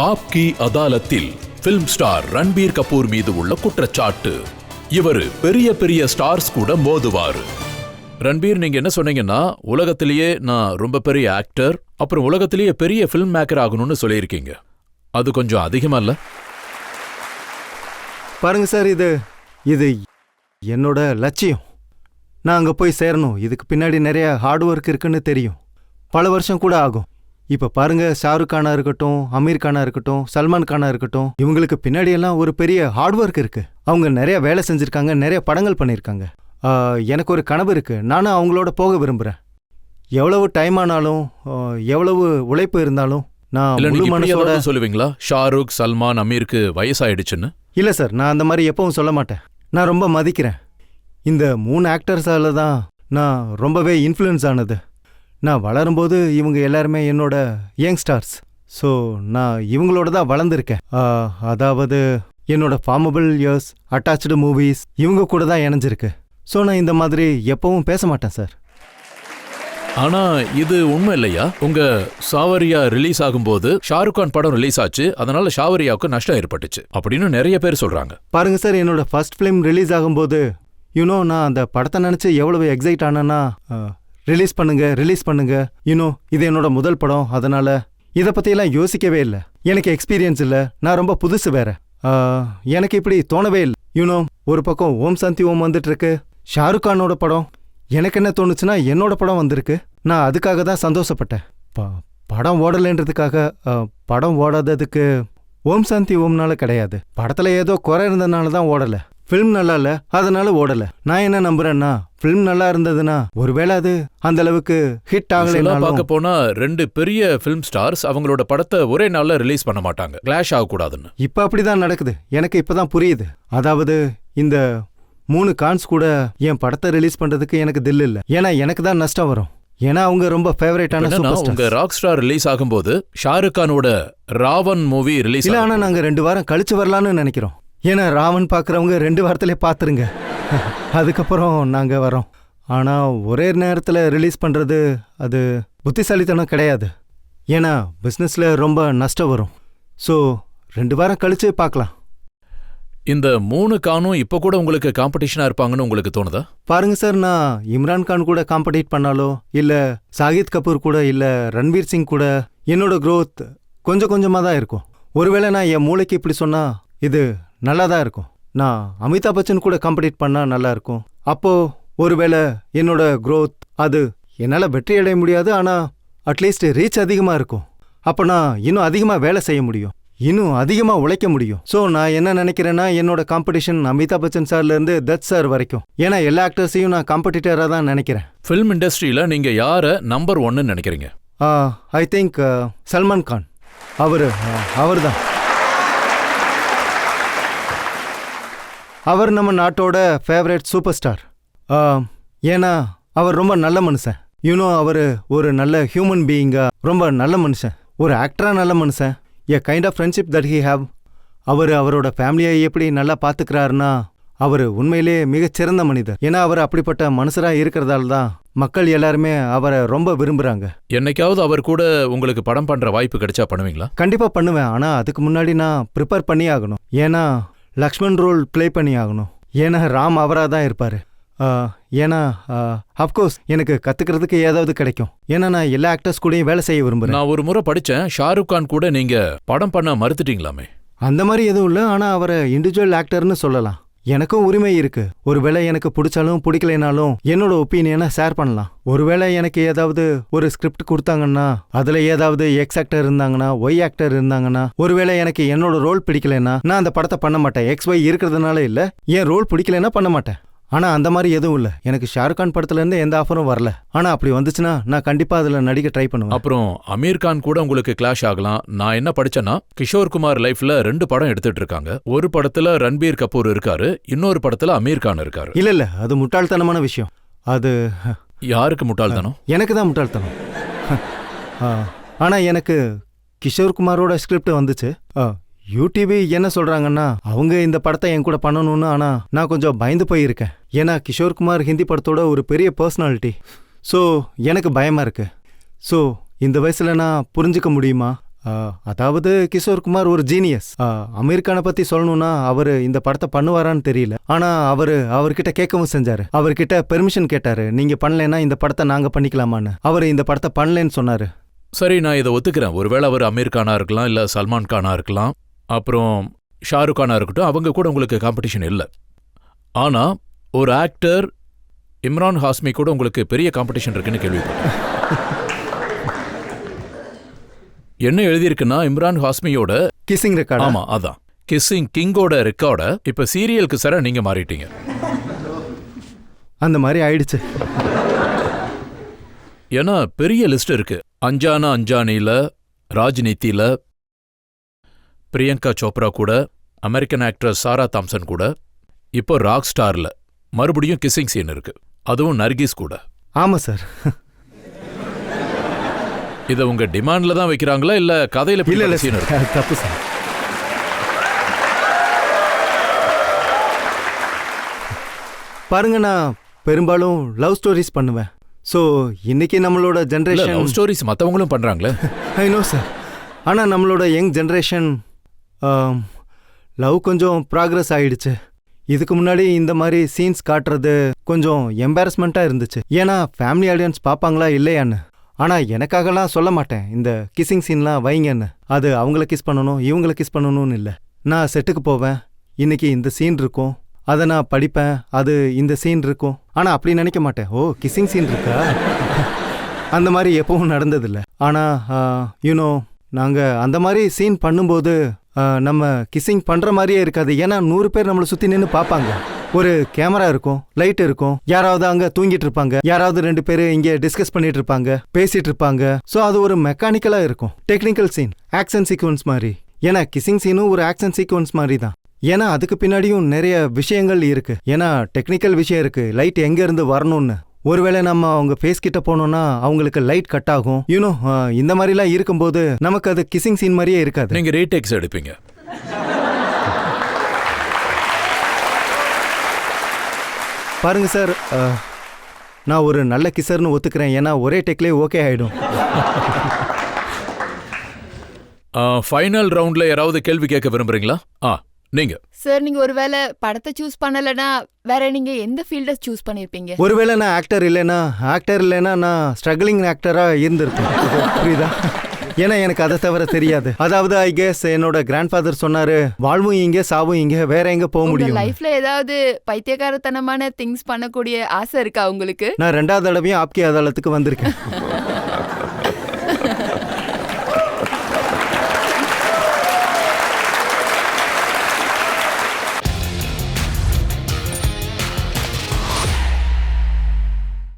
ஆப்கி அதாலத்தில் film star Ranbir Kapoor மீது உள்ள குற்றச்சாட்டு. இவரு பெரிய பெரிய ஸ்டார்ஸ் கூட மோதுவாரு. ரன்பீர், நீங்க என்ன சொன்னீங்கன்னா உலகத்திலேயே நான் ரொம்ப பெரிய ஆக்டர், அப்புறம் உலகத்திலேயே பெரிய பிலிம் மேக்கர் ஆகணும்னு சொல்லியிருக்கீங்க. அது கொஞ்சம் அதிகமா இல்ல? பாருங்க சார், இது என்னோட லட்சியம். நான் அங்கே போய் சேரணும். இதுக்கு பின்னாடி நிறைய ஹார்ட் ஒர்க் இருக்குன்னு தெரியும். பல வருஷம் கூட ஆகும். இப்போ பாருங்க, ஷாருக் கானா இருக்கட்டும், அமீர் கானா இருக்கட்டும், சல்மான் கானா இருக்கட்டும், இவங்களுக்கு பின்னாடி எல்லாம் ஒரு பெரிய ஹார்ட் ஒர்க் இருக்கு. அவங்க நிறைய வேலை செஞ்சிருக்காங்க, நிறைய படங்கள் பண்ணியிருக்காங்க. எனக்கு ஒரு கனவு இருக்கு. நானும் அவங்களோட போக விரும்புகிறேன். எவ்வளவு டைம் ஆனாலும், எவ்வளவு உழைப்பு இருந்தாலும் நான் முழு மனசோட. சொல்லுவீங்களா ஷாருக், சல்மான், அமீருக்கு வயசாயிடுச்சுன்னு? இல்லை சார், நான் அந்த மாதிரி எப்பவும் சொல்ல மாட்டேன். நான் ரொம்ப மதிக்கிறேன். இந்த 3 ஆக்டர்ஸால தான் நான் ரொம்பவே இன்ஃப்ளூயன்ஸ் ஆனது. நான் வளரும்போது இவங்க எல்லாருமே என்னோட யங்ஸ்டார்ஸ். ஸோ நான் இவங்களோட தான் வளர்ந்துருக்கேன். அதாவது என்னோட ஃபார்மபிள் இயர்ஸ், அட்டாச்சு மூவிஸ் இவங்க கூட தான் இணைஞ்சிருக்கு. ஸோ நான் இந்த மாதிரி எப்பவும் பேச மாட்டேன் சார். ஆனா இது உண்மை இல்லையா? உங்க சாவரியா ரிலீஸ் ஆகும்போது ஷாருக் கான் படம் ரிலீஸ் ஆச்சு, அதனால ஷாவரியாவுக்கு நஷ்டம் ஏற்பட்டுச்சு அப்படின்னு நிறைய பேர் சொல்றாங்க. பாருங்க சார், என்னோட ஃபர்ஸ்ட் ஃபிலிம் ரிலீஸ் ஆகும்போது நான் அந்த படத்தை நினைச்சு எவ்வளவு எக்ஸைட் ஆனேன்னா, ரிலீஸ் பண்ணுங்க, இது என்னோட முதல் படம், அதனால இதை பத்தியெல்லாம் யோசிக்கவே இல்லை. எனக்கு எக்ஸ்பீரியன்ஸ் இல்லை, நான் ரொம்ப புதுசு வேற. எனக்கு இப்படி தோணவே இல்லை. ஒரு பக்கம் ஓம் சாந்தி ஓம் வந்துட்டு இருக்கு, ஷாருக் கானோட படம். எனக்கு என்ன தோணுச்சுன்னா, என்னோட படம் வந்திருக்கு. நான் அதுக்காக தான் சந்தோஷப்பட்டேன். படம் ஓடலைன்றதுக்காக, படம் ஓடாததுக்கு ஓம் சாந்தி ஓம்னால கிடையாது. படத்துல ஏதோ குறை இருந்ததுனால தான் ஓடலை. ஃபிலிம் நல்லா இல்ல, அதனால ஓடல. நான் என்ன நம்புறேன்னா, ஃபிலிம் நல்லா இருந்ததுன்னா ஒருவேளை அது அந்த அளவுக்கு ஹிட் ஆகலைன்னா. பார்க்க போனா 2 பெரிய ஃபிலிம் ஸ்டார்ஸ் அவங்களோட படத்தை ஒரே நாள்ல ரிலீஸ் பண்ண மாட்டாங்க, கிளாஷ் ஆகக்கூடாதுன்னு. இப்ப அப்படிதான் நடக்குது. எனக்கு இப்பதான் புரியுது. அதாவது இந்த 3 கான்ஸ் கூட என் படத்தை ரிலீஸ் பண்றதுக்கு எனக்கு தில் இல்ல. ஏன்னா எனக்கு தான் நஷ்டம் வரும். ஏன்னா அவங்க ரொம்ப ஃபேவரட்டான சூப்பர் ஸ்டார். உங்க ராக் ஸ்டார் ரிலீஸ் ஆகும்போது ஷாருக் கானோட ராவன் மூவி ரிலீஸ் இல்ல. ஆனா நாங்க 2 வாரம் கழிச்சு வரலான்னு நினைக்கிறோம். ஏன்னா ராவன் பார்க்குறவங்க 2 வாரத்திலே பார்த்துருங்க, அதுக்கப்புறம் நாங்கள் வரோம். ஆனால் ஒரே நேரத்தில் ரிலீஸ் பண்ணுறது அது புத்திசாலித்தனம் கிடையாது. ஏன்னா பிஸ்னஸில் ரொம்ப நஷ்டம் வரும். ஸோ 2 வாரம் கழிச்சு பார்க்கலாம். இந்த 3 கானும் இப்போ கூட உங்களுக்கு காம்படிஷனாக இருப்பாங்கன்னு உங்களுக்கு தோணுதா? பாருங்க சார், நான் இம்ரான் கான் கூட காம்படிட் பண்ணாலோ, இல்லை ஷாகித் கபூர் கூட, இல்லை ரன்வீர் சிங் கூட என்னோட க்ரோத் கொஞ்சம் கொஞ்சமாக தான் இருக்கும். ஒருவேளை நான் என் மூளைக்கு இப்படி சொன்னால் இது நல்லா தான் இருக்கும். நான் அமிதாப் பச்சன் கூட காம்படிட் பண்ணால் நல்லா இருக்கும். அப்போது ஒருவேளை என்னோட க்ரோத் அது என்னால் வெற்றி அடைய முடியாது, ஆனால் அட்லீஸ்ட் ரீச் அதிகமாக இருக்கும். அப்போ நான் இன்னும் அதிகமாக வேலை செய்ய முடியும், இன்னும் அதிகமாக உழைக்க முடியும். ஸோ நான் என்ன நினைக்கிறேன்னா, என்னோட காம்படிஷன் அமிதாப் பச்சன் சார்லேருந்து தத் சார் வரைக்கும். ஏன்னா எல்லா ஆக்டர்ஸையும் நான் காம்படிட்டராக தான் நினைக்கிறேன். ஃபிலிம் இண்டஸ்ட்ரியில் நீங்கள் யாரை நம்பர் 1ன்னு நினைக்கிறீங்க? I think Salman Khan. அவர் தான். அவர் நம்ம நாட்டோட ஃபேவரட் சூப்பர் ஸ்டார். ஏன்னா அவர் ரொம்ப நல்ல மனுஷன். அவர் ஒரு நல்ல ஹியூமன் பீயிங்கா, ரொம்ப நல்ல மனுஷன். ஒரு ஆக்டரா நல்ல மனுஷன். A kind of friendship that he have. அவரோட ஃபேமிலியை எப்படி நல்லா பார்த்துக்கிறாருன்னா, அவர் உண்மையிலே மிகச்சிறந்த மனிதர். ஏன்னா அவர் அப்படிப்பட்ட மனுஷராக இருக்கிறதால தான் மக்கள் எல்லாருமே அவரை ரொம்ப விரும்புகிறாங்க. என்னைக்காவது அவர் கூட உங்களுக்கு படம் பண்ணுற வாய்ப்பு கிடைச்சா பண்ணுவீங்களா? கண்டிப்பாக பண்ணுவேன். ஆனால் அதுக்கு முன்னாடி நான் ப்ரிப்பேர் பண்ணி ஆகணும். ஏன்னா லக்ஷ்மண் ரோல் ப்ளே பண்ணி ஆகணும். ஏன்னா ராம் அவராக தான் இருப்பார். ஏன்னா அஃப்கோர்ஸ் எனக்கு கற்றுக்கிறதுக்கு ஏதாவது கிடைக்கும். ஏன்னா நான் எல்லா ஆக்டர்ஸ் கூடயும் வேலை செய்ய விரும்புகிறேன். நான் ஒரு முறை படித்தேன், ஷாருக் கான் கூட நீங்கள் படம் பண்ண மறுத்துட்டீங்களாமே? அந்த மாதிரி எதுவும் இல்லை. ஆனால் அவரை இண்டிவிஜுவல் ஆக்டர்னு சொல்லலாம். எனக்கும் உரிமை இருக்கு. ஒருவேளை எனக்கு பிடிச்சாலும் பிடிக்கலைனாலும் என்னோட ஒப்பீனியனை ஷேர் பண்ணலாம். ஒருவேளை எனக்கு ஏதாவது ஒரு ஸ்கிரிப்ட் கொடுத்தாங்கன்னா, அதுல ஏதாவது எக்ஸ் ஆக்டர் இருந்தாங்கன்னா, ஒய் ஆக்டர் இருந்தாங்கன்னா, ஒருவேளை எனக்கு என்னோட ரோல் பிடிக்கலைன்னா நான் அந்த படத்தை பண்ண மாட்டேன். எக்ஸ் ஒய் இருக்கிறதுனால இல்லை, என் ரோல் பிடிக்கலைன்னா பண்ண மாட்டேன். ஆனா அந்த மாதிரி எதுவும் இல்லை. எனக்கு ஷாருக் கான் படத்துல இருந்து எந்த ஆஃபரும் வரல. ஆனா அப்படி வந்துச்சுன்னா நான் கண்டிப்பா அதுல நடிக்க ட்ரை பண்ணுவேன். அப்புறம் அமீர் கான் கூட உங்களுக்கு கிளாஷ் ஆகலாம். நான் என்ன படிச்சேன்னா, கிஷோர் குமார் லைஃப்ல 2 படம் எடுத்துட்டு இருக்காங்க. ஒரு படத்துல ரன்பீர் கபூர் இருக்காரு, இன்னொரு படத்துல அமீர் கான் இருக்காரு. இல்ல, அது முட்டாள்தனமான விஷயம். அது யாருக்கு முட்டாள்தனம்? எனக்கு தான் முட்டாள்தனம். ஆனா எனக்கு கிஷோர் குமாரோட ஸ்கிரிப்ட் வந்துச்சு. யூடிவி என்ன சொல்றாங்கன்னா, அவங்க இந்த படத்தை என் கூட பண்ணணும்னு. ஆனா நான் கொஞ்சம் பயந்து போயிருக்கேன். ஏன்னா கிஷோர் குமார் ஹிந்தி படத்தோட ஒரு பெரிய பர்சனாலிட்டி. ஸோ எனக்கு பயமா இருக்கு. ஸோ இந்த வயசுல நான் புரிஞ்சுக்க முடியுமா, அதாவது கிஷோர் குமார் ஒரு ஜீனியஸ். அமீர் கானை பத்தி சொல்லணும்னா அவரு இந்த படத்தை பண்ணுவாரான்னு தெரியல. ஆனா அவர்கிட்ட கேட்கவும் செஞ்சாரு. அவர்கிட்ட பெர்மிஷன் கேட்டாரு, நீங்க பண்ணலைன்னா இந்த படத்தை நாங்க பண்ணிக்கலாமான்னு. அவர் இந்த படத்தை பண்ணலன்னு சொன்னாரு. சரி, நான் இதை ஒத்துக்கிறேன். ஒருவேளை அவர் அமீர் கானா இருக்கலாம், இல்ல சல்மான் கானா இருக்கலாம், அப்புறம் ஷாருக் கானா இருக்கட்டும், அவங்க கூட உங்களுக்கு காம்படிஷன் இல்லை. ஆனா ஒரு ஆக்டர் இம்ரான் ஹாஸ்மி கூட உங்களுக்கு பெரிய காம்படிஷன் இருக்குன்னு கேள்விப்பட்டேன். என்ன எழுதியிருக்குன்னா, இம்ரான் ஹாஸ்மியோட கிசிங் ரெக்கார்ட். ஆமா, அதான் கிஸ்ஸிங் கிங்கோட ரெக்கார்ட இப்ப சீரியலுக்கு சார நீங்க மாறிட்டீங்க. அந்த மாதிரி ஆயிடுச்சு. ஏன்னா பெரிய லிஸ்ட் இருக்கு. அஞ்சானா அஞ்சானில, ராஜ்நீதியில, பிரியங்கா சோப்ரா கூட, அமெரிக்கன் ஆக்ட்ரஸ் சாரா தாம்சன் கூட, இப்போ ராக் ஸ்டார்ல மறுபடியும் கிஸ்ஸிங் சீன் இருக்கு, அதுவும் நர்கிஸ் கூட. ஆமா சார். இதை உங்க டிமாண்ட்ல தான் வைக்கிறாங்களா இல்ல கதையில இல்ல சீன் இருக்கு? தப்பு சார். பாருங்க, நான் பெரும்பாலும் லவ் ஸ்டோரிஸ் பண்ணுவேன். ஸோ இன்னைக்கு நம்மளோட ஜென்ரேஷன் லவ் ஸ்டோரிஸ் மற்றவங்களும் பண்றாங்களே. I know sir. ஆனால் நம்மளோட யங் ஜென்ரேஷன் லவ் கொஞ்சம் ப்ராக்ரஸ் ஆயிடுச்சு. இதுக்கு முன்னாடி இந்த மாதிரி சீன்ஸ் காட்டுறது கொஞ்சம் எம்பாரஸ்மெண்ட்டாக இருந்துச்சு. ஏன்னா ஃபேமிலி ஆடியன்ஸ் பார்ப்பாங்களா இல்லையான்னு. ஆனால் எனக்காகலாம் சொல்ல மாட்டேன் இந்த கிஸ்ஸிங் சீன்லாம் வைங்கன்னு. அது அவங்கள கிஸ் பண்ணணும் இவங்கள கிஸ் பண்ணணும்னு இல்லை. நான் செட்டுக்கு போவேன், இன்னைக்கு இந்த சீன் இருக்கும், அதை நான் படிப்பேன், அது இந்த சீன் இருக்கும். ஆனால் அப்படி நினைக்க மாட்டேன், ஓ கிஸ்ஸிங் சீன் இருக்கா. அந்த மாதிரி எப்பவும் நடந்ததில்லை. ஆனால் யூனோ நாங்கள் அந்த மாதிரி சீன் பண்ணும்போது நம்ம கிஸ்ஸிங் பண்ணுற மாதிரியே இருக்காது. ஏன்னா 100 பேர் நம்மளை சுற்றி நின்று பார்ப்பாங்க. ஒரு கேமரா இருக்கும், லைட் இருக்கும், யாராவது அங்கே தூங்கிட்டு இருப்பாங்க, யாராவது 2 பேர் இங்கே டிஸ்கஸ் பண்ணிட்டு இருப்பாங்க, பேசிட்டு இருப்பாங்க. ஸோ அது ஒரு மெக்கானிக்கலாக இருக்கும், டெக்னிக்கல் சீன், ஆக்ஷன் சீக்வன்ஸ் மாதிரி. ஏன்னா கிஸ்ஸிங் சீனும் ஒரு ஆக்ஷன் சீக்வன்ஸ் மாதிரி தான். ஏன்னா அதுக்கு பின்னாடியும் நிறைய விஷயங்கள் இருக்கு. ஏன்னா டெக்னிக்கல் விஷயம் இருக்கு, லைட் எங்க இருந்து வரணும்னு. ஒருவேளை நம்ம அவங்க ஃபேஸ் கிட்ட போனோம்னா அவங்களுக்கு லைட் கட் ஆகும். யூனோ இந்த மாதிரிலாம் இருக்கும்போது நமக்கு அது கிஸ்ஸிங் சீன் மாதிரியே இருக்காது. நீங்க ரீடேக்ஸ் எடுப்பீங்க. பாருங்க சார், நான் ஒரு நல்ல கிசர்னு ஒத்துக்கிறேன். ஏன்னா ஒரே டெக்லேயே ஓகே ஆயிடும். ஃபைனல் ரவுண்ட்ல யாராவது கேள்வி கேட்க விரும்புறீங்களா? நீங்க சார், நீங்க ஒருவேளை படத்தை சூஸ் பண்ணலனா வேற நீங்க எந்த ஃபீல்ட சூஸ் பண்ணிருப்பீங்க? ஒருவேளை நான் ஆக்டர் இல்லைன்னா நான் ஸ்ட்ரகிளிங் ஆக்டரா இருந்திருப்பேன். புரியுதா? ஏன்னா எனக்கு அதை தவிர தெரியாது. அதாவது ஐ கெஸ் என்னோட கிராண்ட்ஃபாதர் சொன்னாரு, வாழ்வும் இங்க சாவும் இங்க, வேற எங்க போக முடியும். லைஃப்ல ஏதாவது பைத்தியக்காரத்தனமான திங்ஸ் பண்ணக்கூடிய ஆசை இருக்கா உங்களுக்கு? நான் 2வது தடவையும் ஆப்கி அதாலத்துக்கு வந்திருக்கேன்.